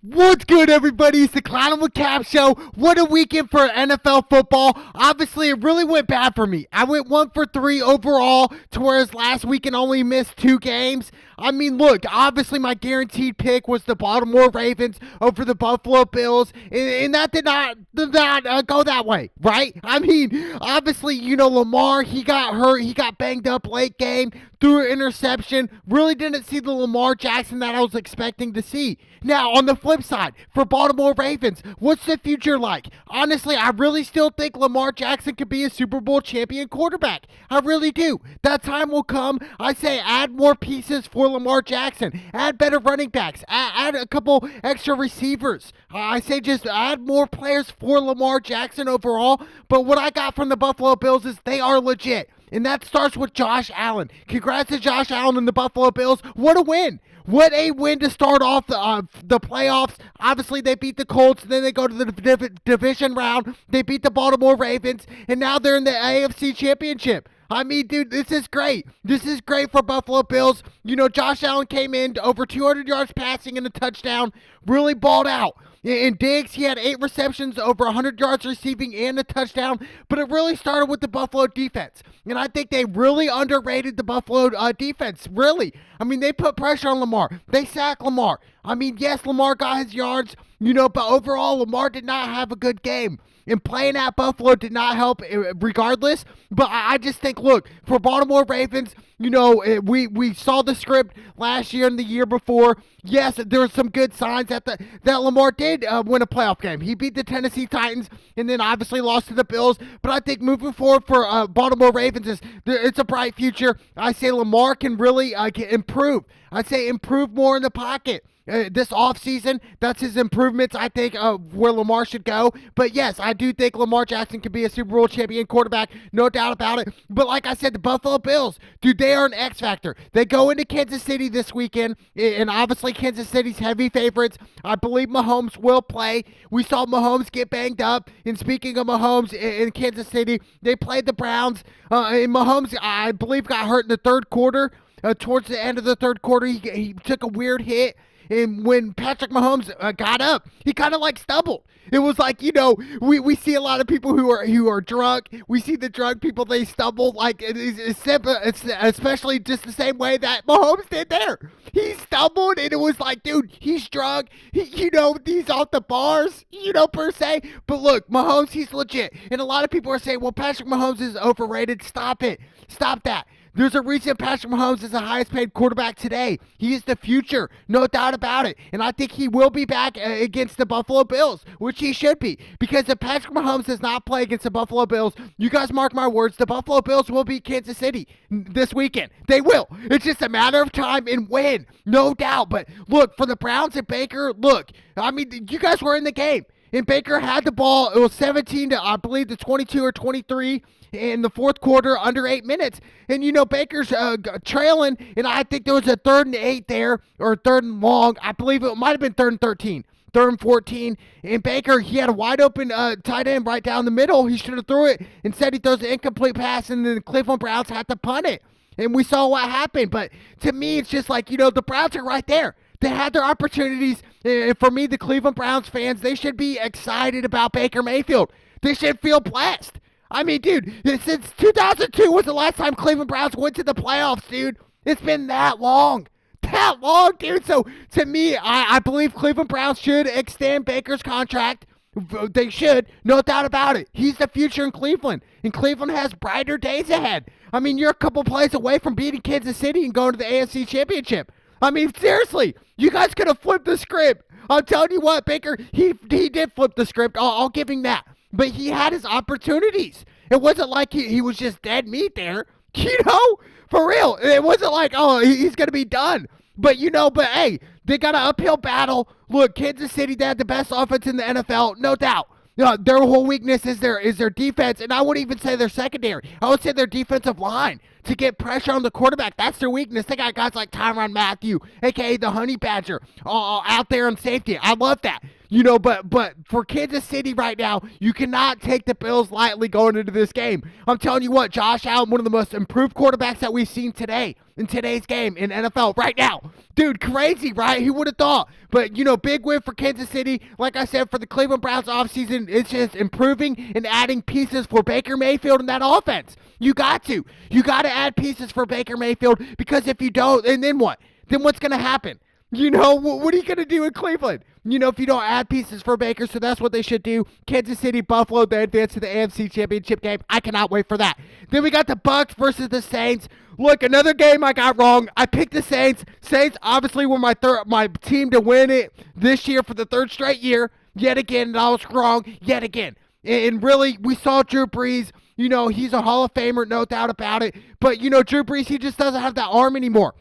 What's good, everybody? It's the Clown with Cap Show. What a weekend for NFL football. Obviously, it really went bad for me. I went 1 for 3 overall, to whereas last weekend only missed 2 games. I mean, look, obviously my guaranteed pick was the Baltimore Ravens over the Buffalo Bills, and that did not go that way, right? I mean, obviously, Lamar, he got hurt, he got banged up late game, threw an interception, really didn't see the Lamar Jackson that I was expecting to see. Now, on the flip side, for Baltimore Ravens, what's the future like? Honestly, I really still think Lamar Jackson could be a Super Bowl champion quarterback. I really do. That time will come. I say add more pieces for Lamar Jackson. Add better running backs. Add a couple extra receivers. I say just add more players for Lamar Jackson overall. But what I got from the Buffalo Bills is they are legit. And that starts with Josh Allen. Congrats to Josh Allen and the Buffalo Bills. What a win. What a win to start off the playoffs. Obviously, they beat the Colts. Then they go to the division round. They beat the Baltimore Ravens. And now they're in the AFC Championship. I mean, dude, this is great. This is great for Buffalo Bills. Josh Allen came in to over 200 yards passing and a touchdown. Really balled out. In Diggs, he had 8 receptions, over 100 yards receiving, and a touchdown. But it really started with the Buffalo defense. And I think they really underrated the Buffalo defense, really. I mean, they put pressure on Lamar. They sacked Lamar. I mean, yes, Lamar got his yards, but overall, Lamar did not have a good game. And playing at Buffalo did not help regardless. But I just think, look, for Baltimore Ravens, we saw the script last year and the year before. Yes, there were some good signs that Lamar did win a playoff game. He beat the Tennessee Titans and then obviously lost to the Bills. But I think moving forward for Baltimore Ravens, it's a bright future. I say Lamar can really improve. I say improve more in the pocket. This offseason, that's his improvements, I think, where Lamar should go. But yes, I do think Lamar Jackson could be a Super Bowl champion quarterback, no doubt about it. But like I said, the Buffalo Bills, dude, they are an X factor. They go into Kansas City this weekend, and obviously Kansas City's heavy favorites. I believe Mahomes will play. We saw Mahomes get banged up. And speaking of Mahomes in Kansas City, they played the Browns. And Mahomes, I believe, got hurt in the third quarter. Towards the end of the third quarter, he took a weird hit. And when Patrick Mahomes got up, he kind of like stumbled. It was like, we see a lot of people who are drunk. We see the drunk people, they stumble, like it's especially just the same way that Mahomes did there. He stumbled, and it was like, dude, he's drunk. He's off the bars, per se. But look, Mahomes, he's legit. And a lot of people are saying, well, Patrick Mahomes is overrated. Stop it. Stop that. There's a reason Patrick Mahomes is the highest paid quarterback today. He is the future, no doubt about it. And I think he will be back against the Buffalo Bills, which he should be. Because if Patrick Mahomes does not play against the Buffalo Bills, you guys mark my words, the Buffalo Bills will beat Kansas City this weekend. They will. It's just a matter of time and when, no doubt. But look, for the Browns and Baker, look, I mean, you guys were in the game. And Baker had the ball. It was 17 to, I believe, the 22 or 23 in the fourth quarter, under 8 minutes. And, Baker's trailing, and I think there was a 3rd and 8 there, or 3rd and long. I believe it might have been 3rd and 13, 3rd and 14. And Baker, he had a wide open tight end right down the middle. He should have threw it. Instead, he throws an incomplete pass, and the Cleveland Browns had to punt it. And we saw what happened. But to me, it's just like, the Browns are right there. They had their opportunities. And for me, the Cleveland Browns fans, they should be excited about Baker Mayfield. They should feel blessed. I mean, dude, since 2002 was the last time Cleveland Browns went to the playoffs, dude. It's been that long. That long, dude. So, to me, I believe Cleveland Browns should extend Baker's contract. They should, no doubt about it. He's the future in Cleveland. And Cleveland has brighter days ahead. I mean, you're a couple plays away from beating Kansas City and going to the AFC Championship. I mean, seriously, you guys could have flipped the script. I'm telling you what, Baker, he did flip the script. I'll give him that. But he had his opportunities. It wasn't like he was just dead meat there. For real. It wasn't like, oh, he's going to be done. But, but hey, they got an uphill battle. Look, Kansas City, they had the best offense in the NFL, no doubt. Their whole weakness is their defense, and I wouldn't even say their secondary. I would say their defensive line to get pressure on the quarterback. That's their weakness. They got guys like Tyrann Mathieu, a.k.a. the Honey Badger, out there on safety. I love that. But for Kansas City right now, you cannot take the Bills lightly going into this game. I'm telling you what, Josh Allen, one of the most improved quarterbacks that we've seen today in today's game in NFL right now. Dude, crazy, right? Who would have thought? But, big win for Kansas City. Like I said, for the Cleveland Browns offseason, it's just improving and adding pieces for Baker Mayfield in that offense. You got to. You got to add pieces for Baker Mayfield, because if you don't, and then what? Then what's going to happen? What are you going to do in Cleveland? If you don't add pieces for Baker, so that's what they should do. Kansas City, Buffalo, they advance to the AFC Championship game. I cannot wait for that. Then we got the Bucs versus the Saints. Look, another game I got wrong. I picked the Saints. Saints obviously were my team to win it this year for the third straight year. Yet again, and I was wrong yet again. And really, we saw Drew Brees. He's a Hall of Famer, no doubt about it. But, Drew Brees, he just doesn't have that arm anymore.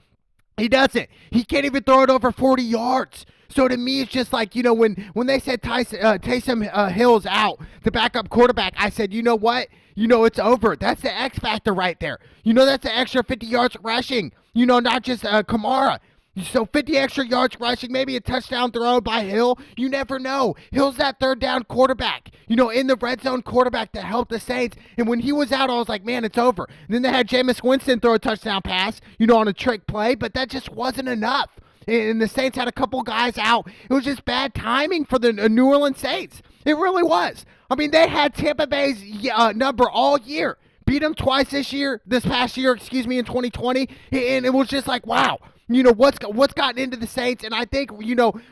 He doesn't. He can't even throw it over 40 yards. So to me, it's just like, when they said Taysom Hill's out, the backup quarterback, I said, you know what? It's over. That's the X factor right there. That's an extra 50 yards rushing. Not just Kamara. So 50 extra yards rushing, maybe a touchdown throw by Hill. You never know. Hill's that third down quarterback, in the red zone quarterback to help the Saints. And when he was out, I was like, man, it's over. And then they had Jameis Winston throw a touchdown pass, on a trick play, but that just wasn't enough. And the Saints had a couple guys out. It was just bad timing for the New Orleans Saints. It really was. I mean, they had Tampa Bay's number all year. Beat them twice this past year, in 2020. And it was just like, wow. What's gotten into the Saints. And I think,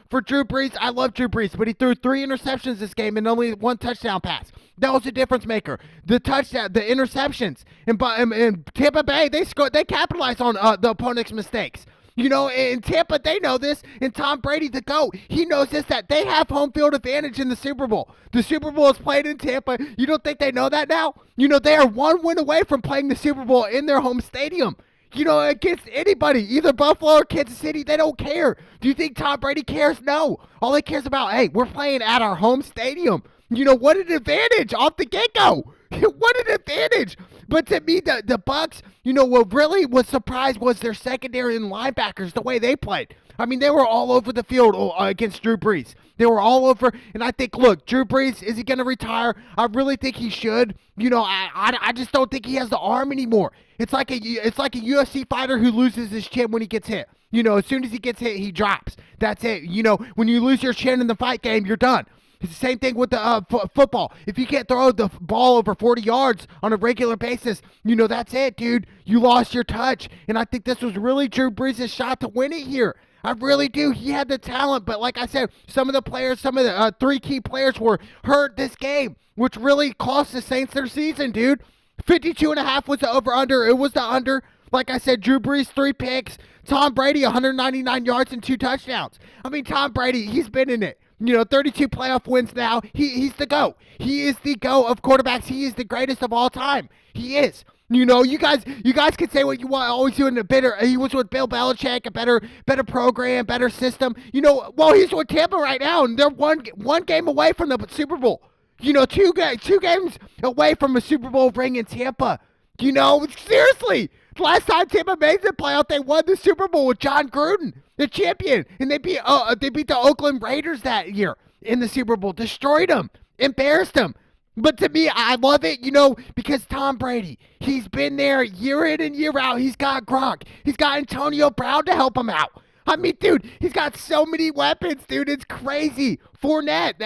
for Drew Brees, I love Drew Brees, but he threw 3 interceptions this game and only 1 touchdown pass. That was a difference maker. The interceptions. And Tampa Bay, they capitalized on the opponent's mistakes. In Tampa, they know this. And Tom Brady, the GOAT, he knows this, that they have home field advantage in the Super Bowl. The Super Bowl is played in Tampa. You don't think they know that now? They are 1 win away from playing the Super Bowl in their home stadium. Against anybody, either Buffalo or Kansas City, they don't care. Do you think Tom Brady cares? No. All he cares about, hey, we're playing at our home stadium. What an advantage off the get-go. What an advantage. But to me, the Bucs, what really was surprised was their secondary and linebackers, the way they played. I mean, they were all over the field against Drew Brees. They were all over, and I think, look, Drew Brees, is he going to retire? I really think he should. I just don't think he has the arm anymore. It's like a UFC fighter who loses his chin when he gets hit. As soon as he gets hit, he drops. That's it. When you lose your chin in the fight game, you're done. It's the same thing with the football. If you can't throw the ball over 40 yards on a regular basis, that's it, dude. You lost your touch. And I think this was really Drew Brees' shot to win it here. I really do. He had the talent, but like I said, some of the 3 key players were hurt this game, which really cost the Saints their season, dude. 52.5 was the over-under. It was the under. Like I said, Drew Brees, 3 picks. Tom Brady, 199 yards and 2 touchdowns. I mean, Tom Brady, he's been in it. 32 playoff wins now. He's the GOAT. He is the GOAT of quarterbacks. He is the greatest of all time. He is. You guys can say what you want. Always doing he was with Bill Belichick, a better program, better system. He's with Tampa right now, and they're one game away from the Super Bowl. 2 games away from a Super Bowl ring in Tampa. Seriously. Last time Tampa made the playoff, they won the Super Bowl with John Gruden, the champion. And they beat the Oakland Raiders that year in the Super Bowl. Destroyed them. Embarrassed them. But to me, I love it, because Tom Brady, he's been there year in and year out. He's got Gronk. He's got Antonio Brown to help him out. I mean, dude, he's got so many weapons, dude. It's crazy. Fournette,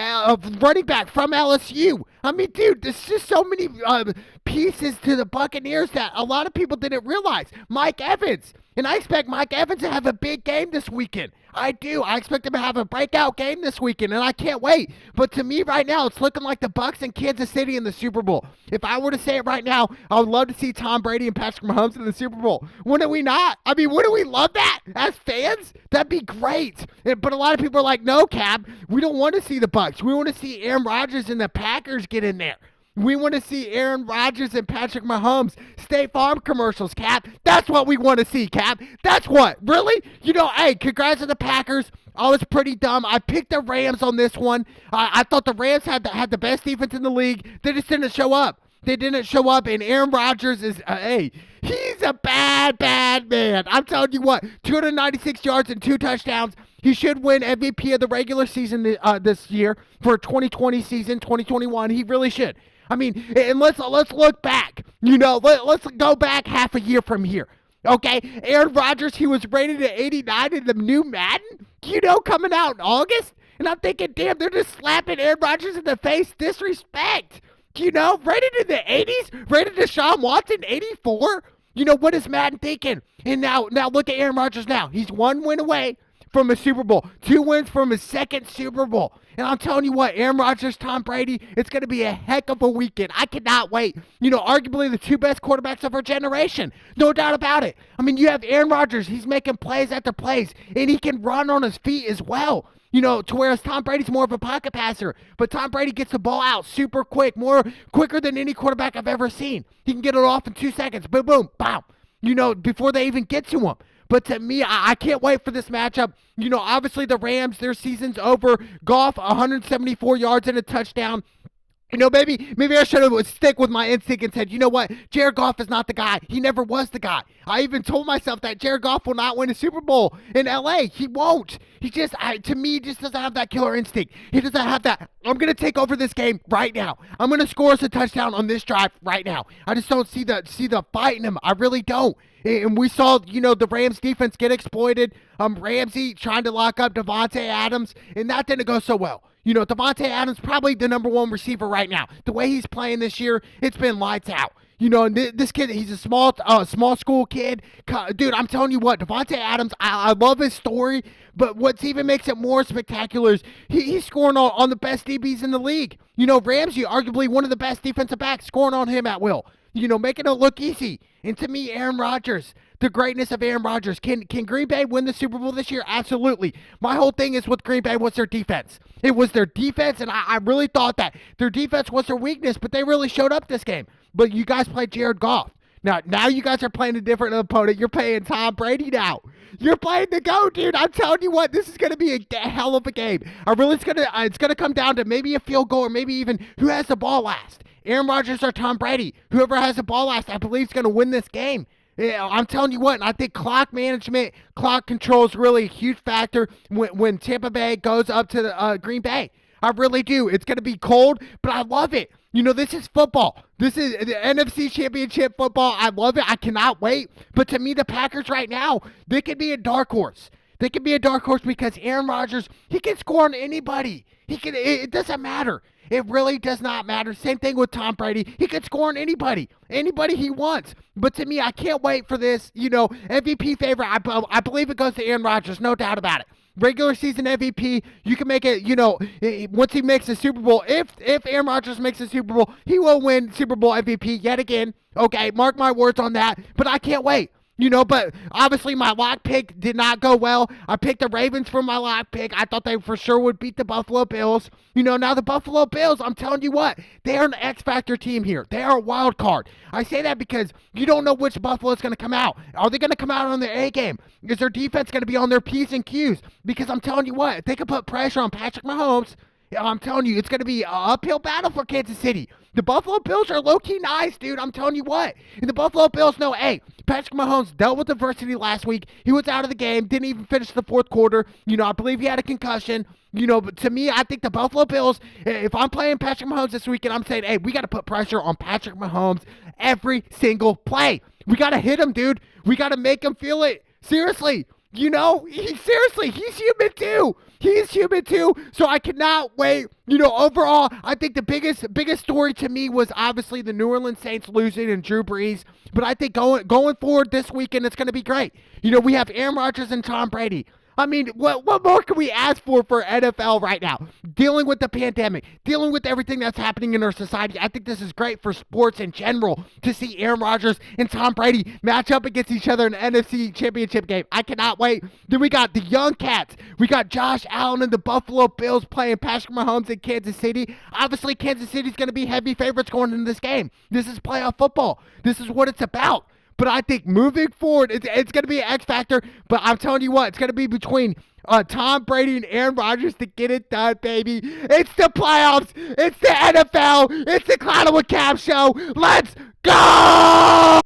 running back from LSU. I mean, dude, there's just so many pieces to the Buccaneers that a lot of people didn't realize. Mike Evans. And I expect Mike Evans to have a big game this weekend. I do. I expect him to have a breakout game this weekend, and I can't wait. But to me right now, it's looking like the Bucs and Kansas City in the Super Bowl. If I were to say it right now, I would love to see Tom Brady and Patrick Mahomes in the Super Bowl. Wouldn't we not? I mean, wouldn't we love that as fans? That'd be great. But a lot of people are like, no, Cap, we don't want to see the Bucs. We want to see Aaron Rodgers and the Packers get in there. We want to see Aaron Rodgers and Patrick Mahomes State Farm commercials, Cap. That's what we want to see, Cap. That's what. Really? Hey, congrats to the Packers. I was pretty dumb. I picked the Rams on this one. I thought the Rams had the best defense in the league. They just didn't show up. They didn't show up, and Aaron Rodgers is, he's is a bad, bad man. I'm telling you what, 296 yards and 2 touchdowns. He should win MVP of the regular season this year for 2020 season, 2021. He really should. I mean, and let's look back. Let's go back half a year from here. Okay, Aaron Rodgers, he was rated at 89 in the new Madden, coming out in August. And I'm thinking, damn, they're just slapping Aaron Rodgers in the face. Disrespect. Rated in the 80s? Rated Deshaun Watson 84? What is Madden thinking? And now look at Aaron Rodgers now. He's 1 win away from a Super Bowl. 2 wins from his second Super Bowl. And I'm telling you what, Aaron Rodgers, Tom Brady, it's going to be a heck of a weekend. I cannot wait. Arguably the 2 best quarterbacks of our generation. No doubt about it. I mean, you have Aaron Rodgers. He's making plays after plays. And he can run on his feet as well. To whereas Tom Brady's more of a pocket passer. But Tom Brady gets the ball out super quick, quicker than any quarterback I've ever seen. He can get it off in 2 seconds. Boom, boom, bam. Before they even get to him. But to me, I can't wait for this matchup. Obviously the Rams, their season's over. Goff, 174 yards and a touchdown. Maybe I should have stick with my instinct and said, you know what, Jared Goff is not the guy. He never was the guy. I even told myself that Jared Goff will not win a Super Bowl in LA. He won't. He just doesn't have that killer instinct. He doesn't have that. I'm going to take over this game right now. I'm going to score us a touchdown on this drive right now. I just don't see the fight in him. I really don't. And we saw, the Rams defense get exploited. Ramsey trying to lock up Davante Adams, and that didn't go so well. Davante Adams probably the number 1 receiver right now. The way he's playing this year, it's been lights out. This kid, he's a small school kid. Dude, I'm telling you what, Davante Adams, I love his story, but what even makes it more spectacular is he's scoring on the best DBs in the league. Ramsey, arguably one of the best defensive backs, scoring on him at will. Making it look easy. And to me, Aaron Rodgers, the greatness of Aaron Rodgers. Can Green Bay win the Super Bowl this year? Absolutely. My whole thing is with Green Bay was their defense. It was their defense, and I really thought that their defense was their weakness, but they really showed up this game. But you guys played Jared Goff. Now you guys are playing a different opponent. You're playing Tom Brady now. You're playing the GOAT, dude. I'm telling you what, this is going to be a hell of a game. It's gonna come down to maybe a field goal or maybe even who has the ball last. Aaron Rodgers or Tom Brady. Whoever has the ball last, I believe, is going to win this game. I'm telling you what, and I think clock management, clock control is really a huge factor when Tampa Bay goes up to the Green Bay. I really do. It's going to be cold, but I love it. This is football. This is the NFC Championship football. I love it. I cannot wait. But to me, the Packers right now, they could be a dark horse. They could be a dark horse because Aaron Rodgers, he can score on anybody. It doesn't matter. It really does not matter. Same thing with Tom Brady. He can score on anybody he wants. But to me, I can't wait for this, MVP favorite. I believe it goes to Aaron Rodgers, no doubt about it. Regular season MVP, you can make it, once he makes the Super Bowl, if Aaron Rodgers makes the Super Bowl, he will win Super Bowl MVP yet again. Okay, mark my words on that. But I can't wait. But obviously my lock pick did not go well. I picked the Ravens for my lock pick. I thought they for sure would beat the Buffalo Bills. Now the Buffalo Bills, I'm telling you what, they are an X-Factor team here. They are a wild card. I say that because you don't know which Buffalo is going to come out. Are they going to come out on their A game? Is their defense going to be on their P's and Q's? Because I'm telling you what, if they can put pressure on Patrick Mahomes, I'm telling you, it's going to be an uphill battle for Kansas City. The Buffalo Bills are low-key nice, dude. I'm telling you what. And the Buffalo Bills know, hey, Patrick Mahomes dealt with adversity last week. He was out of the game, didn't even finish the fourth quarter. I believe he had a concussion. But to me, I think the Buffalo Bills, if I'm playing Patrick Mahomes this weekend, I'm saying, hey, we got to put pressure on Patrick Mahomes every single play. We got to hit him, dude. We got to make him feel it. Seriously. He's human too. He's human too. So I cannot wait. Overall, I think the biggest story to me was obviously the New Orleans Saints losing and Drew Brees. But I think going forward this weekend, it's going to be great. We have Aaron Rodgers and Tom Brady. I mean, what more can we ask for NFL right now? Dealing with the pandemic, dealing with everything that's happening in our society. I think this is great for sports in general to see Aaron Rodgers and Tom Brady match up against each other in an NFC Championship game. I cannot wait. Then we got the young cats. We got Josh Allen and the Buffalo Bills playing Patrick Mahomes in Kansas City. Obviously, Kansas City's going to be heavy favorites going into this game. This is playoff football. This is what it's about. But I think moving forward, it's going to be an X factor. But I'm telling you what, it's going to be between Tom Brady and Aaron Rodgers to get it done, baby. It's the playoffs. It's the NFL. It's the Cloud with Cap show. Let's go!